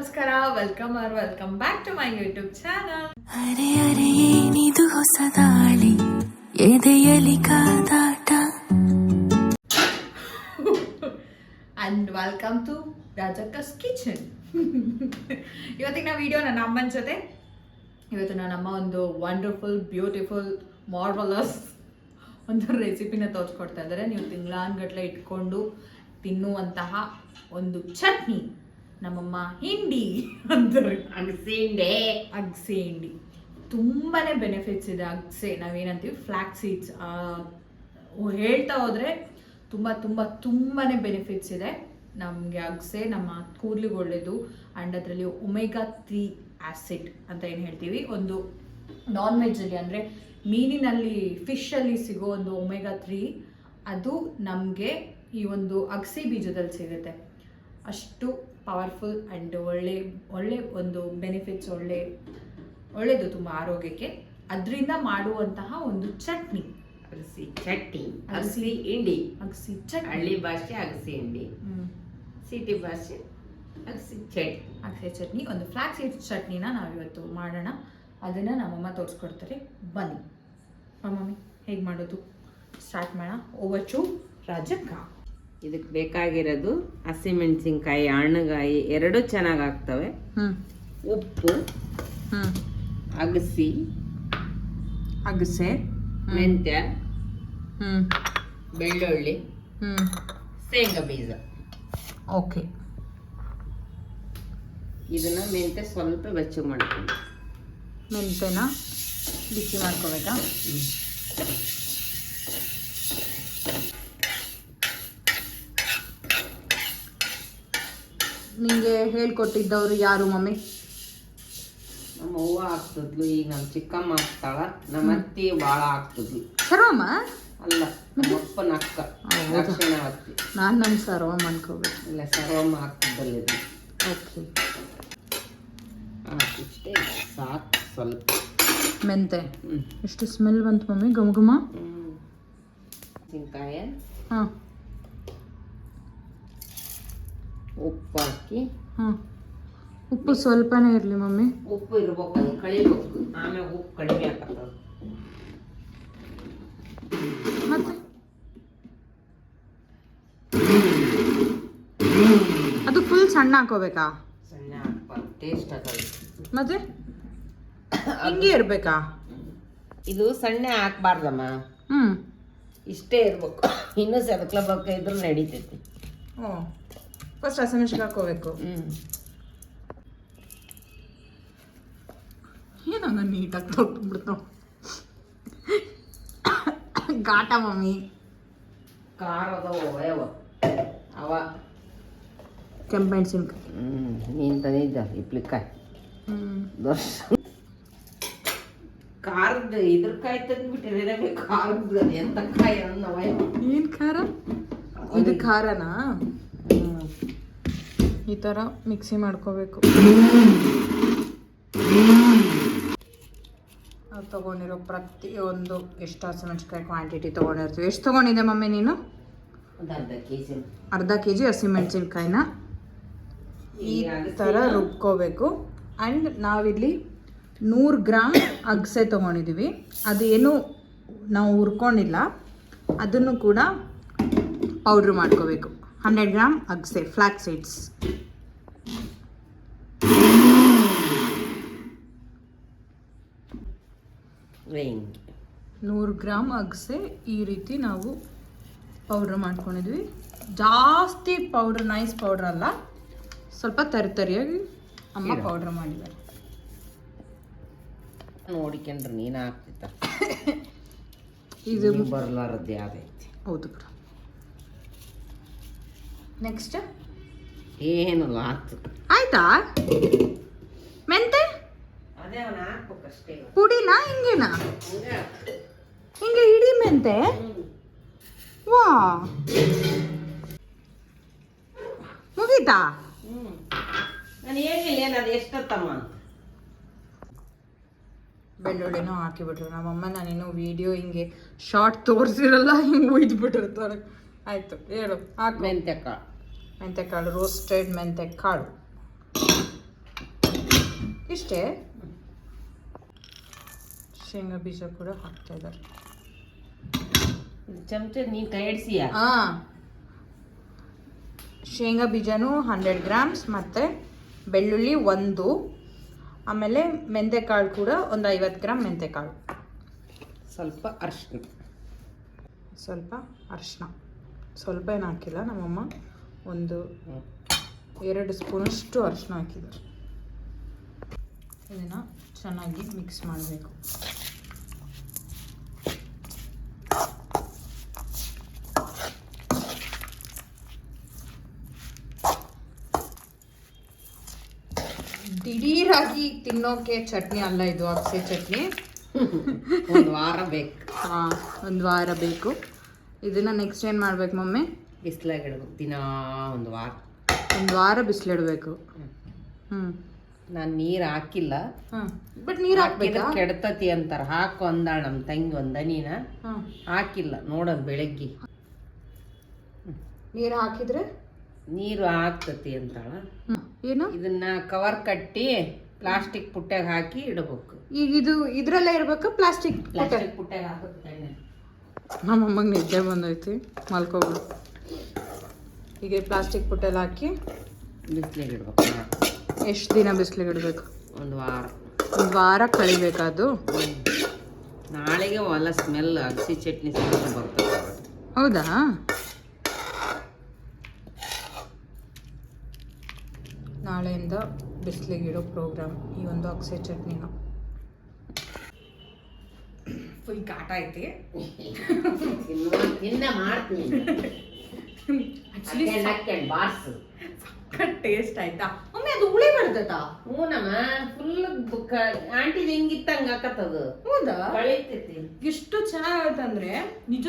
ನಮಸ್ಕಾರ, welcome back to my YouTube channel. ಅರೆ ಅರೆ ಏನಿದು ಹೊಸ ದಾಳಿ ಎದೆಯಲಿ ಕಾದಾಟ. And welcome to Rajakka's kitchen. ಇವತ್ತಿನ ವಿಡಿಯೋ ನನ್ನ ಅಮ್ಮನ ಜೊತೆ. ಇವತ್ತು ನನ್ನಮ್ಮ ಒಂದು ವಂಡರ್ಫುಲ್, ಬ್ಯೂಟಿಫುಲ್, ಮಾರ್ವಲಸ್ ಒಂದು ರೆಸಿಪಿನ ತೋರಿಸ್ಕೊಡ್ತಾ ಇದ್ದಾರೆ. ನೀವು ತಿಂಗಳಾನ್ಗಟ್ಲೆ ಇಟ್ಕೊಂಡು ತಿನ್ನುವಂತಹ ಒಂದು ಚಟ್ನಿ. ನಮ್ಮಮ್ಮ ಹಿಂಡಿ ಅಂತಾರೆ, ಅಗಸೆ ಹಿಂಡಿ. ತುಂಬಾ ಬೆನಿಫಿಟ್ಸ್ ಇದೆ ಅಗಸೆ, ನಾವೇನಂತೀವಿ ಫ್ಲ್ಯಾಕ್ ಸೀಡ್ಸ್. ಹೇಳ್ತಾ ಹೋದರೆ ತುಂಬಾ ಬೆನಿಫಿಟ್ಸ್ ಇದೆ ನಮಗೆ. ಅಗಸೆ ನಮ್ಮ ಕೂದಲಿಗೆ ಒಳ್ಳೆಯದು. ಆ್ಯಂಡ್ ಅದರಲ್ಲಿ ಒಮೆಗಾ 3 ಆ್ಯಸಿಡ್ ಅಂತ ಏನು ಹೇಳ್ತೀವಿ, ಒಂದು ನಾನ್ ವೆಜ್ಜಲ್ಲಿ ಅಂದರೆ ಮೀನಿನಲ್ಲಿ, ಫಿಶಲ್ಲಿ ಸಿಗೋ ಒಂದು ಒಮೆಗಾ 3, ಅದು ನಮಗೆ ಈ ಒಂದು ಅಗಸೆ ಬೀಜದಲ್ಲಿ ಸಿಗುತ್ತೆ. ಅಷ್ಟು ಪವರ್ಫುಲ್ ಆ್ಯಂಡ್ ಒಳ್ಳೆ ಒಂದು ಬೆನಿಫಿಟ್ಸ್, ಒಳ್ಳೆಯದು ತುಂಬ ಆರೋಗ್ಯಕ್ಕೆ. ಅದರಿಂದ ಮಾಡುವಂತಹ ಒಂದು ಚಟ್ನಿ, ಅಗಸಿ ಚಟ್ನಿ, ಅಗಸಿ ಹಿಂಡಿ. ಅಗಸಿ ಚಟ್ನಿ ಹಳ್ಳಿ ಭಾಷೆ ಅಗಸಿ ಹಿಂಡಿ, ಸಿಟಿ ಭಾಷೆ ಅಗಸಿ ಚಟ್ನಿ. ಅಗಸೆ ಚಟ್ನಿ, ಒಂದು ಫ್ಲ್ಯಾಕ್ ಸೀಡ್ ಚಟ್ನಿನ ನಾವಿವತ್ತು ಮಾಡೋಣ. ಅದನ್ನು ನಮ್ಮಮ್ಮ ತೋರಿಸ್ಕೊಡ್ತಾರೆ, ಬನ್ನಿ. ಮಮ್ಮಿ ಹೇಗೆ ಮಾಡೋದು ಸ್ಟಾರ್ಟ್ ಮಾಡೋಣ. Over to Rajakka. ಇದಕ್ಕೆ ಬೇಕಾಗಿರೋದು ಹಸಿಮೆಣಸಿನ್ಕಾಯಿ, ಹಣ್ಣುಗಾಯಿ ಎರಡೂ ಚೆನ್ನಾಗಿ ಆಗ್ತವೆ, ಉಪ್ಪು, ಅಗಸೆ, ಮೆಂತ್ಯ, ಬೆಳ್ಳುಳ್ಳಿ, ಶೇಂಗಾ ಬೀಜ. ಓಕೆ, ಇದನ್ನ ಮೆಂತ್ಯ ಸ್ವಲ್ಪ ಬೆಚ್ಚಗೆ ಮಾಡ್ಕೊಂಡು, ಮೆಂತ್ಯನ ಬಿಸಿ ಮಾಡ್ಕೋಬೇಕಾ? ನಿಂಗೆ ಹೇಳ್ಕೊಟ್ಟಿದ್ದವರು ಯಾರು ಮಮ್ಮಿ? ನಮ್ಮ ಅವ್ವ ಆಗ್ತದ್ಲು, ಈಗ ನಮ್ಮ ಚಿಕ್ಕಮ್ಮ ಆಗ್ತಾಳ, ನಮ್ಮ ಅತ್ತಿ ಭಾಳ ಆಗ್ತದ್ಲು. ಸರ್ವಮ್ಮ ಅಲ್ಲ, ನಮ್ಮ ಅಪ್ಪನ ಅಕ್ಕ ದಕ್ಷಿಣಾವತಿ. ನಾನು ನಮ್ಮ ಸರ್ವಮ್ಮ ಅನ್ಕೋಬೇಕು. ಇಲ್ಲ, ಸರ್ವಮ್ಮ ಆಗ್ತದಲ್ಲಿ. ಓಕೆ, ಇಷ್ಟೇ ಸಾಕು. ಸ್ವಲ್ಪ ಮೆಂತೆ. ಎಷ್ಟು ಸ್ಮೆಲ್ ಬಂತು ಮಮ್ಮಿ, ಘಮ ಘಮ. ಮೆಣಸಿನ್ಕಾಯ, ಹಾಂ, ಉಪ್ಪು ಹಾಕಿ. ಹಾಂ, ಉಪ್ಪು ಸ್ವಲ್ಪನೇ ಇರಲಿ ಮಮ್ಮಿ. ಉಪ್ಪು ಇರ್ಬೇಕು, ಅದು ಕಳಿಬೇಕು, ಆಮೇಲೆ ಉಪ್ಪು ಕಡಿಮೆ ಹಾಕತ್ತದ. ಮತ್ತೆ ಅದು ಫುಲ್ ಸಣ್ಣ ಹಾಕೋಬೇಕಾ? ಸಣ್ಣ ಹಾಕ್ಬಾರ್ದು, ಟೇಸ್ಟ್ ಆಗಲ್ಲ. ಮತ್ತೆ ಹಿಂಗೆ ಇರಬೇಕಾ? ಇದು ಸಣ್ಣ ಹಾಕ್ಬಾರ್ದಮ್ಮ, ಇಷ್ಟೇ ಇರ್ಬೇಕು. ಇನ್ನೂ ಸೆದಕ್ಲಬೇಕು ಇದ್ರೂ ನಡೀತೈತಿ. ಓ, ಫಸ್ಟ್ ಹಸಿಮೆಣ್ಸಿಗೆ ಹಾಕೋಬೇಕು. ಏನಂಗ ನೀಟಾಗಿ ತೊಗೊಂಡ್ಬಿಡ್ತಾವ. ಘಾಟ ಮಮ್ಮಿ. ಖಾರದ ಅವ ಕೆಂಪೆಣ್ಸಿನ್ಕಾಯಿ. ನೀನು ತಂದಿದ್ದ ಇಪ್ಲಿಕಾಯಿ ದೋಷ. ಖಾರದ ಇದ್ರ ಕಾಯಿ ತಂದ್ಬಿಟ್ಟಿದ್ರೆ ಖಾರದ ಎಂತ ಕಾಯಿ ಅನ್ನವ. ಏನು ಖಾರ? ಇದು ಖಾರನಾ? ಈ ಥರ ಮಿಕ್ಸಿ ಮಾಡ್ಕೋಬೇಕು. ನಾವು ತೊಗೊಂಡಿರೋ ಪ್ರತಿಯೊಂದು ಎಷ್ಟು ಹಸಿಮೆಣ್ಸಿನ್ಕಾಯಿ ಕ್ವಾಂಟಿಟಿ ತೊಗೊಂಡಿರ್ತೀವಿ. ಎಷ್ಟು ತೊಗೊಂಡಿದ್ದೆ ಮಮ್ಮಿ ನೀನು? ಅರ್ಧ ಕೆ ಜಿ ಹಸಿಮೆಣ್ಸಿನ್ಕಾಯಿನ ಈ ಥರ ರುಬ್ಕೋಬೇಕು. ಆ್ಯಂಡ್ ನಾವಿಲ್ಲಿ 100 ಗ್ರಾಮ್ ಅಗಸೆ ತೊಗೊಂಡಿದ್ದೀವಿ. ಅದು ಏನು ನಾವು ಹುರ್ಕೊಂಡಿಲ್ಲ, ಅದನ್ನು ಕೂಡ ಪೌಡ್ರ್ ಮಾಡ್ಕೋಬೇಕು. 100 ಗ್ರಾಮ್ ಅಗಸೆ, ಫ್ಲ್ಯಾಕ್ ಸೀಡ್ಸ್. ರೇಂಜ್ 100 ಗ್ರಾಮ್ ಅಗಸೆ ಈ ರೀತಿ ನಾವು ಪೌಡ್ರ್ ಮಾಡ್ಕೊಂಡಿದ್ವಿ. ಜಾಸ್ತಿ ಪೌಡ್ರ್, ನೈಸ್ ಪೌಡ್ರ್ ಅಲ್ಲ, ಸ್ವಲ್ಪ ತರಿಯಾಗಿ ಅಮ್ಮ ಪೌಡ್ರ್ ಮಾಡಿದ್ದಾರೆ. ನೋಡಿಕೊಂಡ್ರೆ ನೀನು ಹಾಕ್ತಿತ್ತ ಇದು ಬರಲಾರದ್ದು ಯಾವ್ದೈತಿ. ಹೌದು ಬಿಡು. ನೆಕ್ಸ್ಟ್ ಏನಲ್ಲ ಆಯ್ತು. ಆಯ್ತಾ? ಮೆಂತೆ ಅದೇ ಅವನ ಹಾಕ್ಬೇಕಷ್ಟೇ. ಪುಡಿನಾ ಹಿಂಗೇನಾ? ಹಿಂಗೆ ಇಡೀ ಮೆಂತೆ? ವಾ, ಮುಗೀತಾ? ನಾನು ಹೇಳಿಲ್ಲ ಏನದು ಎಷ್ಟೊತ್ತಮ್ಮ ಅಂತ. ಬೆಳ್ಳುಳ್ಳಿನೂ ಹಾಕಿಬಿಟ್ರು ನಮ್ಮಮ್ಮ. ನಾನಿನ್ನು ವಿಡಿಯೋ ಹಿಂಗೆ ಶಾರ್ಟ್ ತೋರಿಸಿರಲ್ಲ, ಹಿಂಗೆ ಉಯ್ದುಬಿಟ್ಟಿರ್ತಾರೆ. ಆಯಿತು, ಹೇಳು. ಹಾಕು. ಮೆಂತ್ಯಕಾಳು, ಮೆಂತೆಕಾಳು, ರೋಸ್ಟೆಡ್ ಮೆಂತೆಕಾಳು. ಇಷ್ಟೇ. ಶೇಂಗಾ ಬೀಜ ಕೂಡ ಹಾಕ್ತಾ ಇದ್ದಾರೆ. ಚಮಚ ನೀ ಕೈ ಹಿಡ್ಸಿಯಾ? ಹಾಂ, ಶೇಂಗಾ ಬೀಜನೂ 100 ಗ್ರಾಮ್ಸ್ ಮತ್ತು ಬೆಳ್ಳುಳ್ಳಿ 1, ಆಮೇಲೆ ಮೆಂತೆಕಾಳು ಕೂಡ ಒಂದು 50 ಗ್ರಾಮ್ ಮೆಂತೆಕಾಳು, ಸ್ವಲ್ಪ ಅರಿಶಿನ, ಸ್ವಲ್ಪ ಅರಿಶಿನ, ಸ್ವಲ್ಪ ಏನು ಹಾಕಿಲ್ಲ ನಮ್ಮಮ್ಮ, ಒಂದು 2 ಸ್ಪೂನಷ್ಟು ಅರಿಶಿನ ಹಾಕಿದ್ದಾರೆ. ಇದನ್ನು ಚೆನ್ನಾಗಿ ಮಿಕ್ಸ್ ಮಾಡಬೇಕು. ದಿಢೀರಾಗಿ ತಿನ್ನೋಕೆ ಚಟ್ನಿ ಅಲ್ಲ ಇದು, ಅಗಸೆ ಚಟ್ನಿ. ಒಂದು ವಾರ ಬೇಕು. ಹಾಂ, ಒಂದು ವಾರ ಬೇಕು. ಇದನ್ನು ನೆಕ್ಸ್ಟ್ ಏನು ಮಾಡ್ಬೇಕು ಮಮ್ಮಿ? ಬಿಸಿಲಾಗ ಇಡ್ಬೇಕು ದಿನ ಒಂದು ವಾರ ಬಿಸಿಲಿಡಬೇಕು. ನಾನು ನೀರು ಹಾಕಿಲ್ಲ. ಹಾಂ, ಬಟ್ ನೀರು ಹಾಕ್ಬೇಕು, ಕೆಡ್ತತಿ ಅಂತಾರೆ. ಹಾಕು ಅಂದಾಳ ನಮ್ಮ ತಂಗಿ ಒಂದನಿನ. ಹಾಕಿಲ್ಲ, ನೋಡೋದು ಬೆಳಗ್ಗೆ ನೀರು ಹಾಕಿದ್ರೆ ನೀರು ಹಾಕ್ತತಿ ಅಂತಾಳ. ಏನು ಇದನ್ನ ಕವರ್ ಕಟ್ಟಿ ಪ್ಲಾಸ್ಟಿಕ್ ಪುಟ್ಟ್ಯಾಗ ಹಾಕಿ ಇಡಬೇಕು. ಈಗ ಇದು ಇದ್ರಲ್ಲೇ ಇರ್ಬೇಕು, ಪ್ಲಾಸ್ಟಿಕ್ ಪುಟ್ಟ್ಯಾಗ ಹಾಕುತ್ತೆ. ನಮ್ಮಮ್ಮಗೆ ನಿದ್ದೆ ಬಂದೈತಿ, ಮಲ್ಕೋಬಿಡು. ಹೀಗೆ ಪ್ಲಾಸ್ಟಿಕ್ ಪುಟ್ಟೆಲ್ಲ ಹಾಕಿ ಬಿಸಿಲಿಗೆ ಇಡ್ಬೇಕು. ಎಷ್ಟು ದಿನ ಬಿಸಿಲಿಗೆ ಇಡಬೇಕು? ಒಂದು ವಾರ. ಒಂದು ವಾರ ಕಳಿಬೇಕದು. ನಾಳೆಗೆ ಹೊಲ ಸ್ಮೆಲ್ ಅಗಸಿ ಚಟ್ನಿ ಸ್ಮೆಲ್ ಬರ್ತದೆ. ಹೌದಾ? ನಾಳೆಯಿಂದ ಬಿಸಿಲಿಗೆ ಇಡೋ ಪ್ರೋಗ್ರಾಮ್ ಈ ಒಂದು ಅಗಸೆ ಚಟ್ನಿನ. ಫುಲ್ ಕಾಟ ಐತಿ. ಇನ್ನ ಮಾಡ್ತೀನಿ. ಟೇಸ್ಟ್ ಆಯ್ತಾ ಮಮ್ಮಿ? ಅದು ಹುಳಿ ಬರ್ತೈತಾ? ಹ್ಞೂನಮ್ಮ, ಫುಲ್ ಆಂಟಿ ಹೆಂಗಿತ್ತಂಗ ಹಾಕತ್ತದು. ಹೌದಾ? ಕಳೀತೈತಿ. ಎಷ್ಟು ಚೆನ್ನಾಗತ್ತಂದ್ರೆ ನಿಜ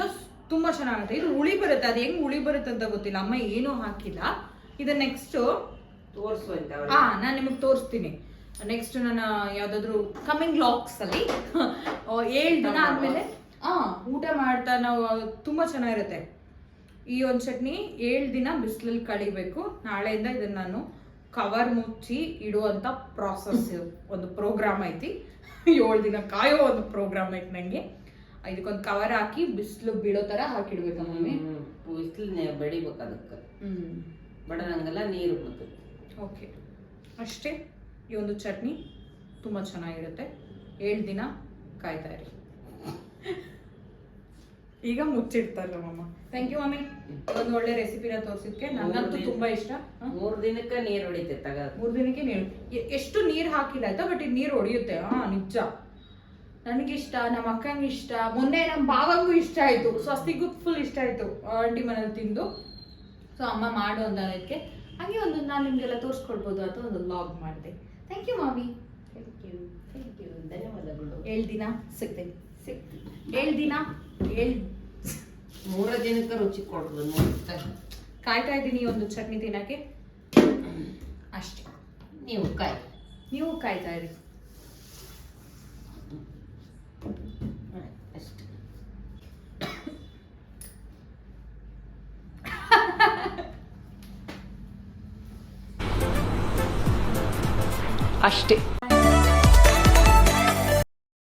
ತುಂಬಾ ಚೆನ್ನಾಗತ್ತೆ. ಇದು ಹುಳಿ ಬರುತ್ತೆ. ಅದು ಹೆಂಗ್ ಹುಳಿ ಬರುತ್ತೆ ಅಂತ ಗೊತ್ತಿಲ್ಲ. ಅಮ್ಮ ಏನೂ ಹಾಕಿಲ್ಲ. ಇದು ನೆಕ್ಸ್ಟ್ ತೋರಿಸುವಂತ. ನಾನು ನಿಮಗೆ ತೋರಿಸ್ತೀನಿ. ನೆಕ್ಸ್ಟ್ ನಾನು ಯಾವ್ದಾದ್ರು ಕಮಿಂಗ್ ವ್ಲಾಗ್ಸ್ ಅಲ್ಲಿ 7 ದಿನ ಆದ್ಮೇಲೆ ಊಟ ಮಾಡ್ತಾ ನಾವು ತುಂಬಾ ಚೆನ್ನಾಗಿರುತ್ತೆ. ಈ ಒಂದು ಚಟ್ನಿ 7 ದಿನ ಬಿಸಿಲಲ್ಲಿ ಕಳಿಬೇಕು. ನಾಳೆಯಿಂದ ಇದನ್ನ ನಾನು ಕವರ್ ಮುಚ್ಚಿ ಇಡುವಂತ ಪ್ರಾಸೆಸ್ ಒಂದು ಪ್ರೋಗ್ರಾಮ್ ಐತಿ. 7 ದಿನ ಕಾಯೋ ಒಂದು ಪ್ರೋಗ್ರಾಮ್ ಐತಿ ನಂಗೆ. ಇದಕ್ಕೊಂದು ಕವರ್ ಹಾಕಿ ಬಿಸಿಲು ಬೀಳೋ ತರ ಹಾಕಿಡ್ಬೇಕು ಮಮ್ಮಿ. ಬಿಸಿಲು ಬೆಳಿಬೇಕು ಅದಕ್ಕೆ. ಬಡದಂಗೆಲ್ಲ ನೀರು ಬರ್ತದೆ. ಓಕೆ, ಅಷ್ಟೇ. ಈ ಒಂದು ಚಟ್ನಿ ತುಂಬ ಚೆನ್ನಾಗಿರುತ್ತೆ. 7 ದಿನ ಕಾಯ್ತಾ ಇರಿ. ಈಗ ಮುಚ್ಚಿಡ್ತಾರೆ ನಮ್ಮಮ್ಮ. ಥ್ಯಾಂಕ್ ಯು ಮಮ್ಮಿ, ಒಂದು ಒಳ್ಳೆ ರೆಸಿಪಿನ ತೋರಿಸಿದ್ಕೆ. ನನಗಂತೂ ತುಂಬಾ ಇಷ್ಟ. 3 ದಿನಕ್ಕೆ ನೀರು ಹೊಡಿತೆ. 3 ದಿನಕ್ಕೆ ನೀರು, ಎಷ್ಟು ನೀರು ಹಾಕಿಲ್ಲ ಆಯ್ತಾ, ಬಟ್ ಇದು ನೀರು ಹೊಡಿಯುತ್ತೆ. ನಿಜ ನನಗಿಷ್ಟ, ನಮ್ಮ ಅಕ್ಕಂಗೆ ಇಷ್ಟ, ಮೊನ್ನೆ ನಮ್ಮ ಭಾವಂಗೂ ಇಷ್ಟ ಆಯ್ತು, ಸ್ವಸ್ತಿಗೂ ಫುಲ್ ಇಷ್ಟ ಆಯ್ತು ಆಂಟಿ ಮನೇಲಿ ತಿಂದು. ಸೊ ಅಮ್ಮ ಮಾಡು ಅಂದಕ್ಕೆ ಹಾಗೆ ಒಂದು ನಾನು ನಿಮಗೆಲ್ಲ ತೋರಿಸ್ಕೊಡ್ಬೋದು ಅಂತ ಒಂದು ವ್ಲಾಗ್ ಮಾಡಿದೆ. ಥ್ಯಾಂಕ್ ಯು ಮಾಮಿ. ಥ್ಯಾಂಕ್ ಯು ಧನ್ಯವಾದಗಳು. 7 ದಿನ ಸಿಗ್ತೀನಿ. 7 ದಿನ 3 ದಿನಕ್ಕೆ ರುಚಿ ಕೊಡ್ಬೋದು. ಕಾಯ್ತಾ ಇದ್ದೀನಿ ಈ ಒಂದು ಚಟ್ನಿ ತಿನ್ನಕ್ಕೆ. ಅಷ್ಟೇ, ನೀವು ಕಾಯ್ತಾ ಇರಿ ಅಷ್ಟೇ. ಅಷ್ಟೇ.